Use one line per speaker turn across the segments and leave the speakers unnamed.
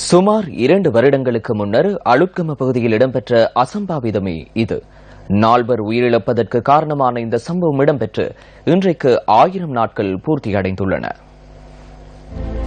சுமார் 2 வருடங்களுக்கு முன்னர் அளுத்கம பகுதியில் இடம்பெற்ற அசம்பாவிதமே இது. 4 உயிரிழப்பதற்கு காரணமான இந்த சம்பவம் இடம்பெற்று இன்றைக்கு 1000 நாட்கள் பூர்த்தியடைந்துள்ளன.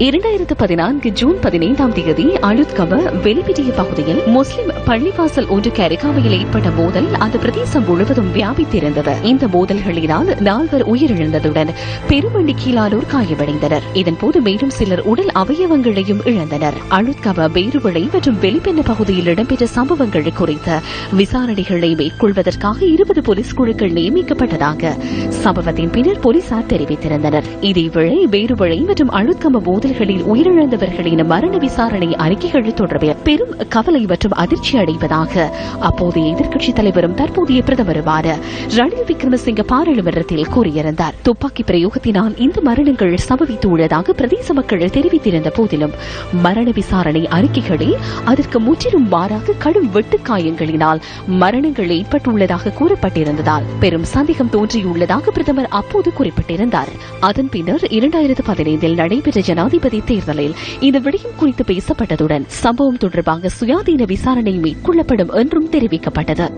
2014 ஜூன் 15ஆம் தேதி அளுத்கம வெளிப்பிட்டிய பகுதியில் முஸ்லிம் பள்ளிவாசல் ஒன்றுக்கு அருகாமையில் ஏற்பட்ட மோதல் அந்த பிரதேசம் முழுவதும் வியாபித்திருந்தது. இந்த மோதல்களினால் 4 உயிரிழந்ததுடன் பெரும் எண்ணிக்கையிலானோர் காயமடைந்தனர். இதன்போது மேலும் சிலர் உடல் அவயவங்களையும் இழந்தனர். அளுத்கம பேருவளை மற்றும் வெளிப்பெண்ண பகுதியில் இடம்பெற்ற சம்பவங்கள் குறித்த விசாரணைகளை மேற்கொள்வதற்காக 20 போலீஸ் குழுக்கள் நியமிக்கப்பட்டதாக சம்பவத்தின் பின்னர் போலீசார் தெரிவித்திருந்தனர். இதேவேளை பேருவளை மற்றும் அளுத்கம மோதல்களில் உயிரிழந்தவர்களின் மரண விசாரணை அறிக்கைகள் தொடர்பில் பெரும் கவலை மற்றும் அதிர்ச்சி அடைவதாக அப்போதைய எதிர்க்கட்சித் தலைவரும் தற்போதைய பிரதமருமான ரணில் விக்ரமசிங்க பாராளுமன்றத்தில் கூறியிருந்தார். துப்பாக்கி பிரயோகத்தினால் இந்த மரணங்கள் சம்பவித்துள்ளதாக பிரதேச மக்கள் தெரிவித்திருந்த போதிலும் மரண விசாரணை அறிக்கைகளில் அதற்கு முற்றிலும் மாறாக கடும் வெட்டுக்காயங்களினால் மரணங்கள் ஏற்பட்டுள்ளதாக கூறப்பட்டிருந்ததால் பெரும் சந்தேகம் தோன்றியுள்ளதாக பிரதமர் அப்போது குறிப்பிட்டிருந்தார். அதன் பின்னர் 2015 நடைபெற்ற ஜனாதிபதி தேர்தலில் இந்த விடயம் குறித்து பேசப்பட்டதுடன் சம்பவம் தொடர்பாக சுயாதீன விசாரணை மேற்கொள்ளப்படும் என்றும் தெரிவிக்கப்பட்டது.